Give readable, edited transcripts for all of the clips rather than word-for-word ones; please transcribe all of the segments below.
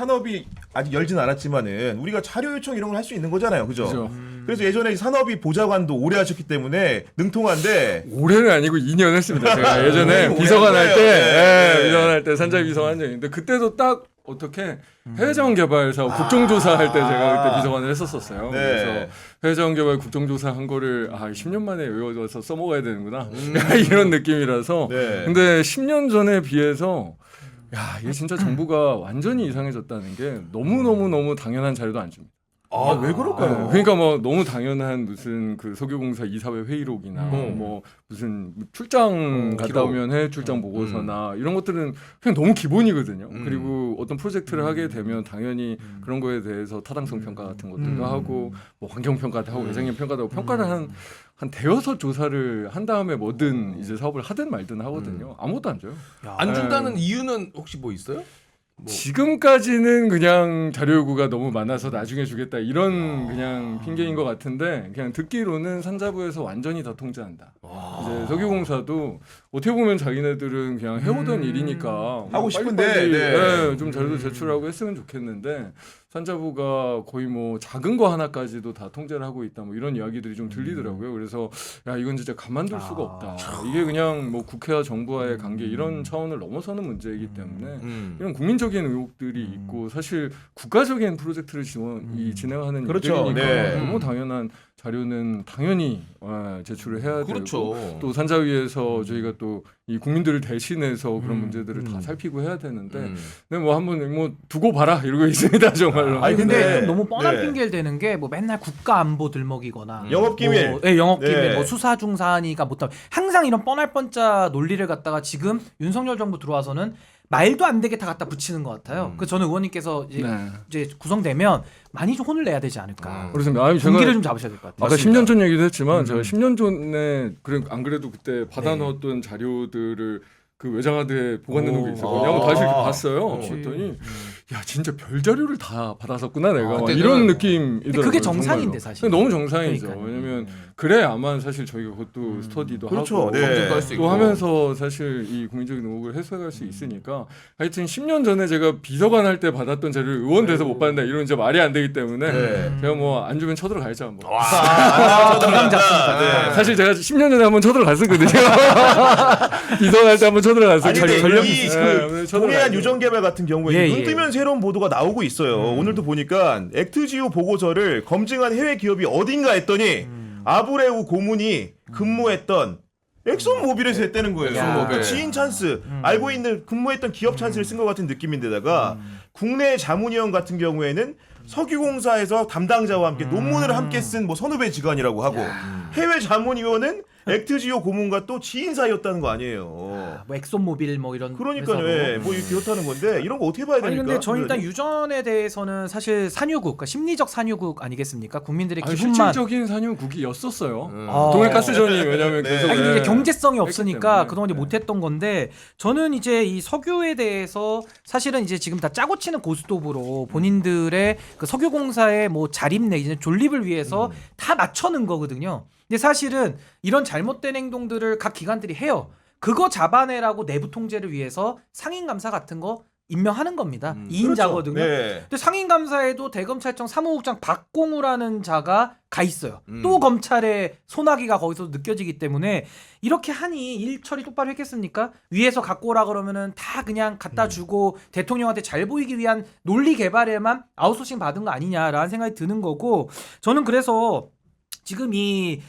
산업이 아직 열진 않았지만은 우리가 자료 요청 이런 걸 할 수 있는 거잖아요, 그죠? 그죠. 그래서 예전에 산업이 보좌관도 오래 하셨기 때문에 능통한데 올해는 아니고 2년 했습니다. 제가 예전에 오래 비서관 한 할 때, 거예요. 비서관 할 때 산자 비서관 한 적이 있는데 그때도 딱 어떻게 해외자원 개발 사업 국정조사 할 때 제가 그때 비서관을 했었어요. 네. 그래서 해외자원 개발 국정조사 한 거를 10년 만에 외워서 써먹어야 되는구나 이런 느낌이라서. 네. 근데 10년 전에 비해서 야 이게 진짜 정부가 완전히 이상해졌다는 게 너무 당연한 자료도 안 줍니다. 아, 왜 그럴까요? 그러니까 뭐 너무 당연한 무슨 그 석유공사 이사회 회의록이나 뭐 무슨 출장 갔다 기록. 오면 해외 출장 보고서나 이런 것들은 그냥 너무 기본이거든요. 그리고 어떤 프로젝트를 하게 되면 당연히 그런 거에 대해서 타당성 평가 같은 것들도 하고 뭐 환경 평가도 하고 외장력 평가도 하고 평가를 한 대여섯 조사를 한 다음에 뭐든 이제 사업을 하든 말든 하거든요. 아무것도 안 줘요. 안 준다는 이유는 혹시 뭐 있어요? 지금까지는 그냥 자료 요구가 너무 많아서 나중에 주겠다 이런 그냥 핑계인 것 같은데 그냥 듣기로는 산자부에서 완전히 다 통제한다. 이제 석유공사도 어떻게 보면 자기네들은 그냥 해오던 일이니까 하고 싶은데, 빨리빨리, 네. 좀 자료도 제출하고 했으면 좋겠는데 산자부가 거의 뭐 작은 거 하나까지도 다 통제를 하고 있다 뭐 이런 이야기들이 좀 들리더라고요. 그래서 야 이건 진짜 가만둘 수가 없다. 이게 그냥 뭐 국회와 정부와의 관계 이런 차원을 넘어서는 문제이기 때문에 이런 국민적인 의혹들이 있고 사실 국가적인 프로젝트를 진행하는 그렇죠. 일들이니까 네. 너무 당연한 자료는 당연히 제출을 해야 그렇죠. 되고 또 산자위에서 저희가 또 이 국민들을 대신해서 그런 문제들을 다 살피고 해야 되는데 근데 뭐 한번 뭐 두고 봐라 이러고 있습니다 정말로. 아니, 근데 근데 좀 너무 뻔한 네. 핑계를 대는 게 뭐 맨날 국가 안보 들먹이거나 영업기밀. 뭐, 네, 영업기밀 네. 뭐 수사 중사하니까 못하 항상 이런 뻔할 뻔짜 논리를 갖다가 지금 윤석열 정부 들어와서는 말도 안 되게 다 갖다 붙이는 것 같아요. 그래서 저는 의원님께서 이제 구성되면 많이 좀 혼을 내야 되지 않을까. 그렇습니다. 제가 분기를 좀 잡으셔야 될 것 같아요. 아까 10년 전 얘기도 했지만 제가 10년 전에 안 그래도 그때 받아넣었던 자료들을 그 외장하드에 보관해 놓은 게 있었거든요. 한번 다시 이렇게 봤어요. 그랬더니 야 진짜 별 자료를 다 받았었구나 내가 막 이런 느낌이더라고요. 그게 정상인데 정말로. 사실. 너무 정상이죠. 그러니까요. 왜냐면 그래야만 사실 저희가 그것도 스터디도 그렇죠. 하고 네. 검증도 할 수 있고 또 하면서 사실 이 국민적인 의혹을 해소할 수 있으니까 하여튼 10년 전에 제가 비서관 할 때 받았던 자료를 의원 돼서 못 받는다 이런 진짜 말이 안 되기 때문에 네. 제가 뭐 안 주면 쳐들어가야죠 한번. 기능 잡습니다. 네. 사실 제가 10년 전에 한번 쳐들어갔었거든요. 비서관 할 때 한번 쳐들어갔어요. 아니 근데 전력 이 네, 동해안 유전개발 같은 경우에 예, 눈 예. 뜨면 새로운 보도가 나오고 있어요. 오늘도 보니까 액트지오 보고서를 검증한 해외 기업이 어딘가 했더니 아브레우 고문이 근무했던 엑손모빌에서 했다는 거예요. 엑손모빌. 그 지인 찬스 알고 있는 근무했던 기업 찬스를 쓴 것 같은 느낌인데다가 국내 자문위원 같은 경우에는 석유공사에서 담당자와 함께 논문을 함께 쓴 뭐 선후배 직원이라고 하고 해외 자문위원은 액트지오 고문과 또 지인 사이였다는 거 아니에요. 뭐 엑손모빌 뭐 이런 그러니까요. 회사로. 예. 뭐 이렇다는 건데 이런 거 어떻게 봐야 아니 됩니까? 근데 저는 일단 유전에 대해서는 사실 산유국, 그러니까 심리적 산유국 아니겠습니까? 국민들의 아니, 기분만. 실질적인 산유국이었었어요. 아. 동해가스전이 왜냐하면 네. 계속 아니 근데 이제 경제성이 했기 없으니까 때문에. 그동안 이제 못했던 건데 저는 이제 이 석유에 대해서 사실은 이제 지금 다 짜고 치는 고스톱으로 본인들의 그 석유공사의 뭐 자립 내지는 존립을 위해서 다 맞춰는 거거든요. 근데 사실은 이런 잘못된 행동들을 각 기관들이 해요. 그거 잡아내라고 내부 통제를 위해서 상임감사 같은 거 임명하는 겁니다. 2인자거든요. 그렇죠. 네. 근데 상임감사에도 대검찰청 사무국장 박공우라는 자가 가 있어요. 또 검찰의 소나기가 거기서 느껴지기 때문에 이렇게 하니 일 처리 똑바로 했겠습니까? 위에서 갖고 오라 그러면은 다 그냥 갖다 주고 대통령한테 잘 보이기 위한 논리 개발에만 아웃소싱 받은 거 아니냐라는 생각이 드는 거고 저는 그래서 지금 이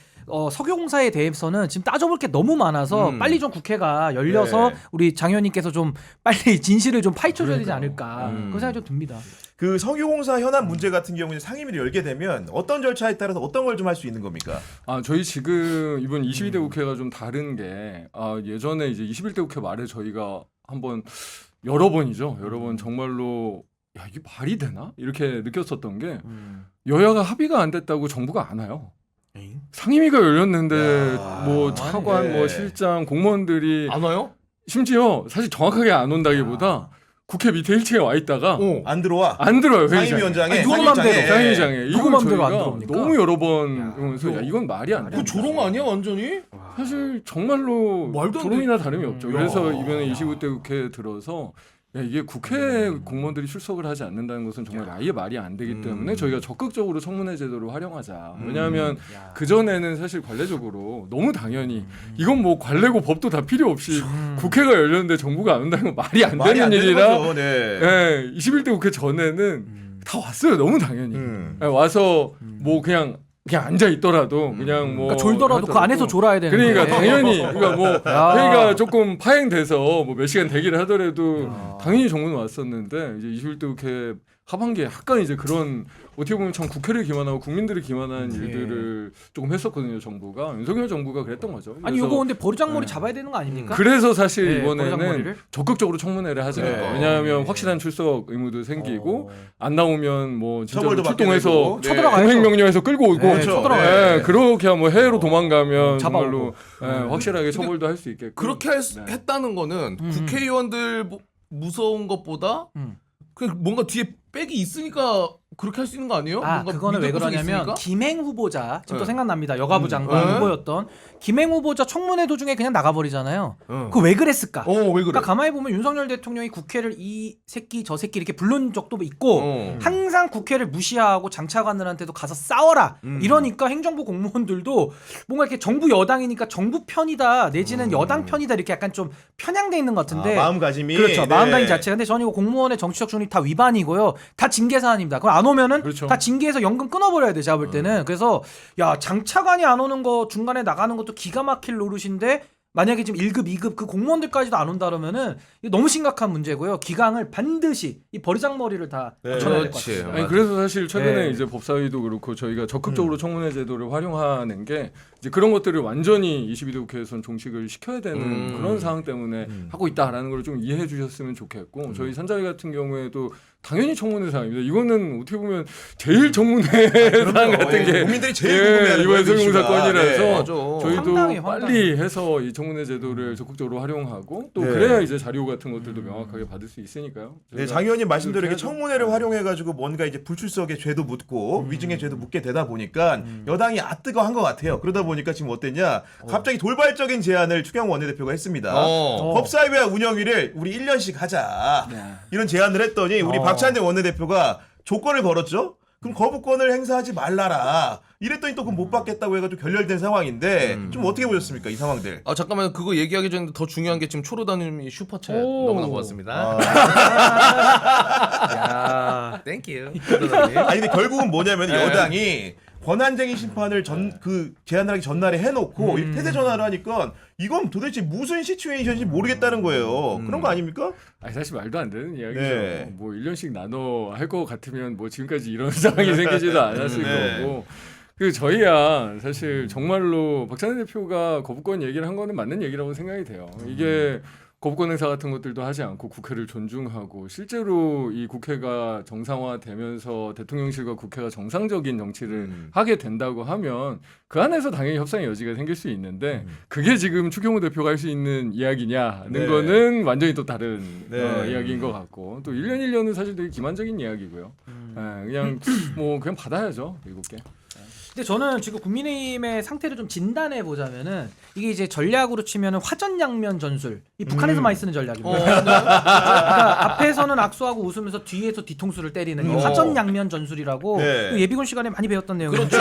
석유공사에 대해서는 지금 따져볼 게 너무 많아서 빨리 좀 국회가 열려서 네. 우리 장 의원님께서 좀 빨리 진실을 좀 파헤쳐줘야 되지 않을까 그런 생각이 좀 듭니다. 그 석유공사 현안 문제 같은 경우는 상임위를 열게 되면 어떤 절차에 따라서 어떤 걸 좀 할 수 있는 겁니까? 저희 지금 이번 22대 국회가 좀 다른 게 예전에 이제 21대 국회 말에 저희가 한번 여러 번 정말로 야 이게 말이 되나 이렇게 느꼈었던 게 여야가 합의가 안 됐다고 정부가 안 와요. 상임위가 열렸는데 뭐 차관, 네. 뭐 실장, 공무원들이 안 와요? 심지어 사실 정확하게 안 온다기보다 국회 밑에 1층에 와 있다가 안 들어와. 안 들어요 회의장에. 상임위원장에 아니, 누구 맘대로. 상임위장에 누구 이걸 맘대로 안 저희가 들어옵니까? 너무 여러 번 하면서 야 이건 말이 안 돼. 그 조롱 아니야 완전히? 사실 정말로 말도 안 조롱이나 다름이 없죠. 그래서 이번에 25대 국회에 들어서 야, 이게 국회 공무원들이 출석을 하지 않는다는 것은 정말 아예 말이 안 되기 때문에 저희가 적극적으로 청문회 제도를 활용하자. 왜냐하면 그 전에는 사실 관례적으로 너무 당연히 이건 뭐 관례고 법도 다 필요 없이 국회가 열렸는데 정부가 안 온다는 건 말이 안 말이 되는 안 되는 일이라. 거죠. 네. 예, 21대 국회 전에는 다 왔어요. 너무 당연히 예, 와서 뭐 그냥 앉아 있더라도 그냥 뭐 그러니까 졸더라도 그 안에서 졸아야 되는 그러니까 거예요. 당연히 그러니까 뭐 회의가 조금 파행돼서 뭐 몇 시간 대기를 하더라도 당연히 정부는 왔었는데 이제 21대 국회 하반기에 약간 이제 그런 어떻게 보면 참 국회를 기만하고 국민들을 기만한 일들을 조금 했었거든요. 정부가 윤석열 정부가 그랬던 거죠. 아니 그래서 요거 근데 버르장머리 잡아야 되는 거 아닙니까? 그래서 사실 네, 이번에는 버르장머리를? 적극적으로 청문회를 하자. 왜냐하면 확실한 출석 의무도 생기고 안 나오면 뭐 진짜로 처벌도 받게 출동해서 되고. 네. 쳐들어가야죠. 공행명령해서 끌고 오고 네, 쳐들어가야죠. 예, 그렇게 하면 해외로 도망가면 잡아오고. 정말로 확실하게 처벌도 할 수 있게끔 그렇게 했다는 거는 국회의원들 무서운 것보다 그냥 뭔가 뒤에 백이 있으니까 그렇게 할 수 있는 거 아니에요? 아, 뭔가 그거는 왜 믿을 구석이 그러냐면 있으니까? 김행 후보자 지금 또 네. 생각납니다. 여가부 장관 네. 후보였던 김행 후보자 청문회 도중에 그냥 나가버리잖아요. 어. 그거 왜 그랬을까? 왜 그래? 그러니까 가만히 보면 윤석열 대통령이 국회를 이 새끼 저 새끼 이렇게 부른 적도 있고 항상 국회를 무시하고 장차관들한테도 가서 싸워라 이러니까 행정부 공무원들도 뭔가 이렇게 정부 여당이니까 정부 편이다 내지는 여당 편이다 이렇게 약간 좀 편향돼 있는 것 같은데 마음가짐이 그렇죠. 네. 마음가짐 자체가. 근데 저는 이거 공무원의 정치적 중립 다 위반이고요. 다 징계 사안입니다. 그럼 안 오면은 그렇죠. 다 징계해서 연금 끊어버려야 돼. 제가 볼 때는. 그래서 야 장차관이 안 오는 거 중간에 나가는 것도 기가 막힐 노릇인데 만약에 지금 1급, 2급 그 공무원들까지도 안 온다 그러면은 이거 너무 심각한 문제고요. 기강을 반드시 이 버리장머리를 다 네. 고쳐야 될 것 그렇지. 같습니다. 아니 그래서 사실 최근에 네. 이제 법사위도 그렇고 저희가 적극적으로 청문회 제도를 활용하는 게 이제 그런 것들을 완전히 22대 국회에서는 종식을 시켜야 되는 그런 상황 때문에 하고 있다라는 걸 좀 이해해 주셨으면 좋겠고 저희 산자위 같은 경우에도 당연히 청문회 사항입니다. 이거는 어떻게 보면 제일 청문회 사항 같은 게 국민들이 제일 궁금해하는 이번에 거예요, 성공 사건이라서 네. 맞아. 저희도 황당해, 빨리 해서 이 청문회 제도를 적극적으로 활용하고 또 네. 그래야 이제 자료 같은 것들도 명확하게 받을 수 있으니까요. 네, 저희가 장 의원님 말씀대로 이렇게 그렇게 하죠. 청문회를 활용해가지고 뭔가 이제 불출석의 죄도 묻고 위증의 죄도 묻게 되다 보니까 여당이 뜨거한 것 같아요. 그러다 보니까 지금 어땠냐? 갑자기 돌발적인 제안을 추경호 원내대표가 했습니다. 법사위와 운영위를 우리 1년씩 하자. 이런 제안을 했더니 우리 박찬대 원내대표가 조건을 걸었죠. 그럼 거부권을 행사하지 말라라. 이랬더니 또 그건 못 받겠다고 해가지고 결렬된 상황인데 좀 어떻게 보셨습니까? 이 상황들. 아 잠깐만 그거 얘기하기 전에 더 중요한 게 지금 초로다님이 슈퍼챗 너무나 고맙습니다. 야, 땡큐. 아니 근데 결국은 뭐냐면 여당이 권한쟁의 심판을 그 제안을 하기 전날에 해놓고 이렇게 태세 전화를 하니까 이건 도대체 무슨 시츄에이션인지 모르겠다는 거예요. 그런 거 아닙니까? 아니 사실 말도 안 되는 이야기죠. 네. 뭐 1년씩 나눠 할 것 같으면 뭐 지금까지 이런 상황이 생기지도 않았을 네. 거고. 그 저희야 사실 정말로 박찬대 대표가 거부권 얘기를 한 거는 맞는 얘기라고 생각이 돼요. 이게 거부권 행사 같은 것들도 하지 않고 국회를 존중하고 실제로 이 국회가 정상화되면서 대통령실과 국회가 정상적인 정치를 하게 된다고 하면 그 안에서 당연히 협상의 여지가 생길 수 있는데 그게 지금 추경호 대표가 할 수 있는 이야기냐는 네. 거는 완전히 또 다른 네. 이야기인 것 같고 또 1년 1년은 사실 되게 기만적인 이야기고요. 그냥 그냥 받아야죠. 7개. 근데 저는 지금 국민의힘의 상태를 좀 진단해 보자면은 이게 이제 전략으로 치면은 화전양면 전술. 이 북한에서 많이 쓰는 전략입니다. 그러니까 앞에서는 악수하고 웃으면서 뒤에서 뒤통수를 때리는 이 화전양면 전술이라고 네. 그 예비군 시간에 많이 배웠던 내용인데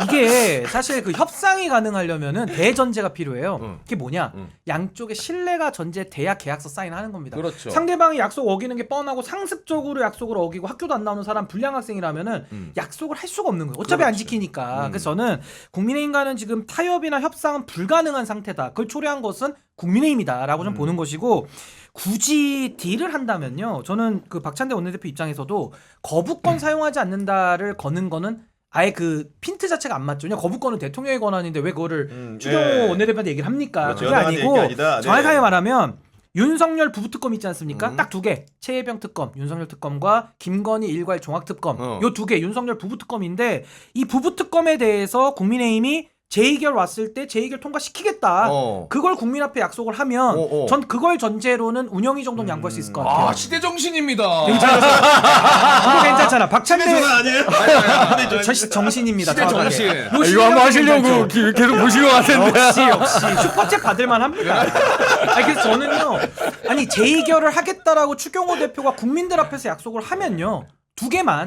이게 사실 그 협상이 가능하려면은 대전제가 필요해요. 그게 뭐냐? 양쪽의 신뢰가 전제돼야 계약서 사인하는 겁니다. 그렇죠. 상대방이 약속 어기는 게 뻔하고 상습적으로 약속을 어기고 학교도 안 나오는 사람 불량 학생이라면은 약속을 할 수가 없는 거예요. 어차피 안 지키니까. 그래서 저는 국민의힘과는 지금 타협이나 협상은 불가능한 상태다. 그걸 초래한 것은 국민의힘이다라고 좀 보는 것이고 굳이 딜을 한다면요. 저는 그 박찬대 원내대표 입장에서도 거부권 사용하지 않는다를 거는 거는 아예 그 핀트 자체가 안 맞죠. 그냥 거부권은 대통령의 권한인데 왜 그거를 추경호 네. 원내대표한테 얘기를 합니까? 그렇죠. 그게 여당한테 아니고 얘기 아니다. 네. 정확하게 말하면 윤석열 부부 특검 있지 않습니까? 딱 2개. 최혜병 특검, 윤석열 특검과 김건희 일괄 종합 특검. 요 2개 윤석열 부부 특검인데 이 부부 특검에 대해서 국민의힘이 재의결 왔을 때 재의결 통과시키겠다. 그걸 국민 앞에 약속을 하면 전 그걸 전제로는 운영위 정도는 양보할 수 있을 것 같아요. 아 시대 정신입니다. 이거 괜찮지 괜찮아. 박찬대 전화 아니에요? 정신입니다. 시대 정확하게. 정신. 요 이거 한번 하시려고 괜찮죠? 계속 보신 것 같은데. 역시 슈퍼챗 받을만 합니다. 아니, 그래서 저는요. 아니 재의결을 하겠다라고 추경호 대표가 국민들 앞에서 약속을 하면요.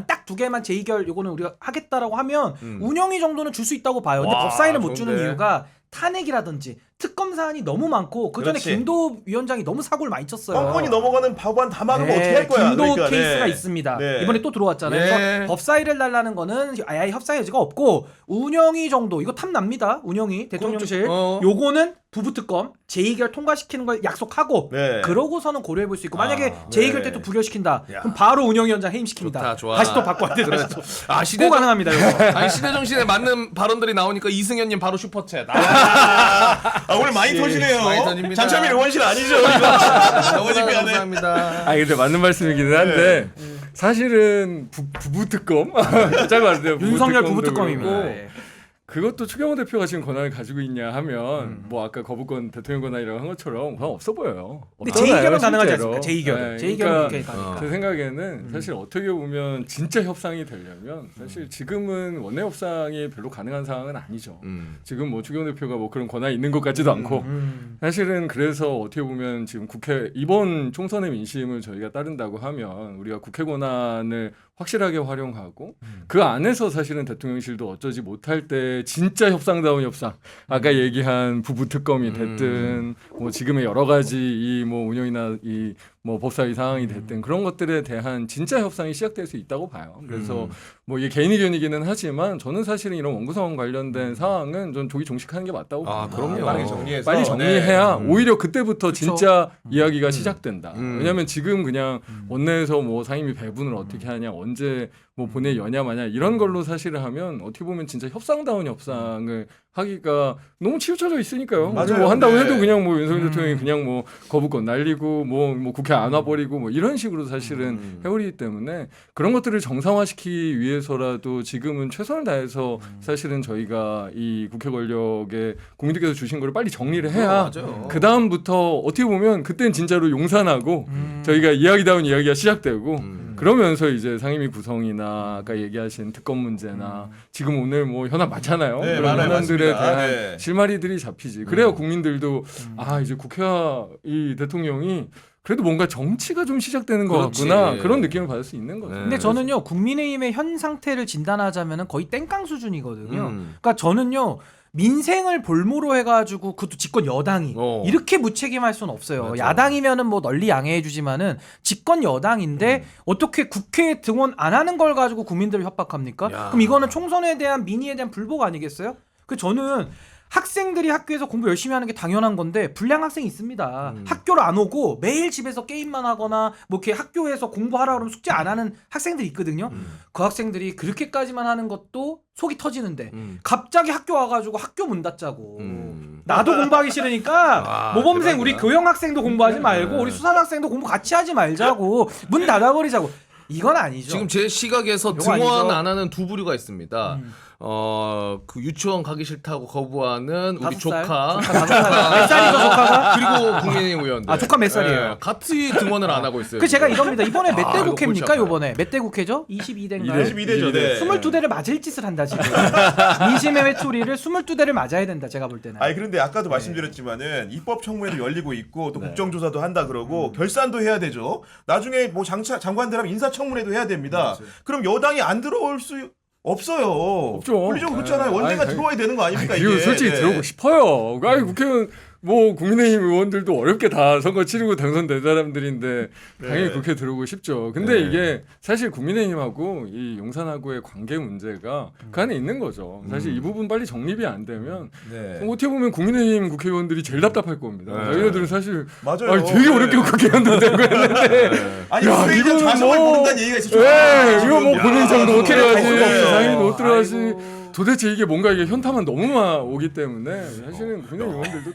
딱 두 개만 재의결 요거는 우리가 하겠다라고 하면 운영위 정도는 줄 수 있다고 봐요. 근데 와, 법사위를 못 주는 좋은데. 이유가 탄핵이라든지 특검 사안이 너무 많고 그 전에 그렇지. 김도 위원장이 너무 사고를 많이 쳤어요. 뻔뻔히 넘어가는 법안 다 막으면 어떻게 할 거야? 김도 그러니까, 케이스가 네. 있습니다. 네. 이번에 또 들어왔잖아요. 네. 그래서 법사위를 달라는 거는 아예 협상 여지가 없고 운영위 정도 이거 탐납니다. 운영위 대통령실 요거는 부부특검 재의결 통과시키는 걸 약속하고 네. 그러고서는 고려해 볼 수 있고 만약에 아, 재의결 네. 때 또 부결시킨다 야. 그럼 바로 운영위원장 해임시킵니다. 좋다, 좋아. 다시 또 바꿔야 돼. 그래. 다시 또. 아 시대 꼭 가능합니다. 이거. 아니 시대 정신에 맞는 발언들이 나오니까 이승현님 바로 슈퍼챗. 오늘 많이 터지네요. 많이 터집니다. 장차민 의원실 아니죠? 이거 너무 너무나 미안해. 감사합니다. 아 근데 맞는 말씀이기는 한데 사실은 부부특검 짧았는데 윤석열 부부특검입니다. 예. 그것도 추경호 대표가 지금 권한을 가지고 있냐 하면 뭐 아까 거부권 대통령 권한이라고 한 것처럼 권한 없어 보여요. 근데 없잖아요, 재의결은 가능하지 실제로. 않습니까? 재의결은. 네, 재의결은 그러니까 그렇게 가니까. 제 생각에는 사실 어떻게 보면 진짜 협상이 되려면 사실 지금은 원내 협상이 별로 가능한 상황은 아니죠. 지금 뭐 추경호 대표가 뭐 그런 권한이 있는 것 같지도 않고 사실은 그래서 어떻게 보면 지금 국회 이번 총선의 민심을 저희가 따른다고 하면 우리가 국회 권한을 확실하게 활용하고 그 안에서 사실은 대통령실도 어쩌지 못할 때 진짜 협상다운 협상 아까 얘기한 부부특검이 됐든 뭐 지금의 여러 가지 이 뭐 운영이나 이 뭐 법사위 상황이 됐든 그런 것들에 대한 진짜 협상이 시작될 수 있다고 봐요. 그래서 뭐 이게 개인 의견이기는 하지만 저는 사실은 이런 원구성원 관련된 사항은 전 조기 종식하는 게 맞다고 아, 봅니다. 그럼요. 빠르게 정리해서. 빨리 정리해야 네. 오히려 그때부터 그쵸. 진짜 이야기가 시작된다. 음. 왜냐하면 지금 그냥 원내에서 뭐 상임위 배분을 어떻게 하냐, 언제 뭐 보내 여냐 마냐 이런 걸로 사실을 하면 어떻게 보면 진짜 협상다운 협상을 하기가 너무 치우쳐져 있으니까요. 맞아요. 뭐 한다고 네. 해도 그냥 뭐 윤석열 대통령이 그냥 뭐 거부권 날리고 뭐 국회 안 와버리고 뭐 이런 식으로 사실은 해오리기 때문에 그런 것들을 정상화시키기 위해서라도 지금은 최선을 다해서 사실은 저희가 이 국회 권력에 국민들께서 주신 거를 빨리 정리를 해야 맞아요. 그 다음부터 어떻게 보면 그땐 진짜로 용산하고 저희가 이야기다운 이야기가 시작되고 그러면서 이제 상임위 구성이나 아까 얘기하신 특검 문제나 지금 오늘 뭐 현안 많잖아요. 네, 그런 많아요. 현안들에 맞습니다. 대한 네. 실마리들이 잡히지. 그래야 국민들도 아 이제 국회와 이 대통령이 그래도 뭔가 정치가 좀 시작되는 것 그렇지. 같구나 그런 느낌을 받을 수 있는 거죠. 네. 근데 저는요 국민의힘의 현 상태를 진단하자면 거의 땡깡 수준이거든요. 음. 그러니까 저는요 민생을 볼모로 해가지고 그것도 집권 여당이 이렇게 무책임할 수는 없어요. 맞아. 야당이면은 뭐 널리 양해해주지만은 집권 여당인데 어떻게 국회에 등원 안 하는 걸 가지고 국민들을 협박합니까? 야. 그럼 이거는 총선에 대한 민의에 대한 불복 아니겠어요? 그 저는 학생들이 학교에서 공부 열심히 하는 게 당연한 건데 불량 학생이 있습니다. 학교를 안 오고 매일 집에서 게임만 하거나 뭐 이렇게 학교에서 공부하라 그러면 숙제 안 하는 학생들이 있거든요. 그 학생들이 그렇게까지만 하는 것도 속이 터지는데 갑자기 학교 와가지고 학교 문 닫자고 나도 공부하기 싫으니까 아, 모범생 우리 대박이다. 교영 학생도 공부하지 말고 우리 수산 학생도 공부 같이 하지 말자고 문 닫아버리자고 이건 아니죠. 지금 제 시각에서 이거 등원 아니죠? 안 하는 두 부류가 있습니다. 그 유치원 가기 싫다고 거부하는 우리 5살? 조카, 몇 살이죠 조카가? 그리고 국민의힘 의원들. 아, 조카 몇 살이에요? 네, 같이 등원을 안 하고 있어요. 그 제가 지금. 이겁니다. 이번에 몇 대 이거 국회입니까? 골치 아파요. 이번에 몇 대 국회죠? 22대인가요? 22대죠. 네. 22대를 맞을 짓을 한다 지금. 민심의 회초리를 22대를 맞아야 된다 제가 볼 때는. 아니 그런데 아까도 말씀드렸지만은 입법 청문회도 열리고 있고 또 국정조사도 한다 그러고 결산도 해야 되죠. 나중에 뭐 장관들하면 인사청문회도 해야 됩니다. 그럼 여당이 안 들어올 수 없어요. 없죠. 논리적으로 그렇잖아요. 원내가 아니, 들어와야 되는 거 아닙니까 그리고 이게? 솔직히 네. 들어오고 싶어요. 아니 국회의원 뭐 국민의힘 의원들도 어렵게 다 선거 치르고 당선된 사람들인데 당연히 국회 들어오고 싶죠. 근데 네. 이게 사실 국민의힘하고 이 용산하고의 관계 문제가 그 안에 있는 거죠. 사실 이 부분 빨리 정립이 안 되면 네. 어떻게 보면 국민의힘 국회의원들이 제일 답답할 겁니다. 네. 자기네들은 사실 맞아요. 아니, 되게 어렵게 네. 국회의원도 되고 했는데 아니 야, 국회의장 이거는 좌석을 뭐- 모른다는 얘기가 있어. 네, 이거 뭐 야, 본회의장도 못 국회를 갈 들어가지, 수가 없어요. 상임위도 못 들어가지. 아이고. 도대체 이게 뭔가 이게 현타만 너무 오기 때문에 사실은 국민의힘 의원들도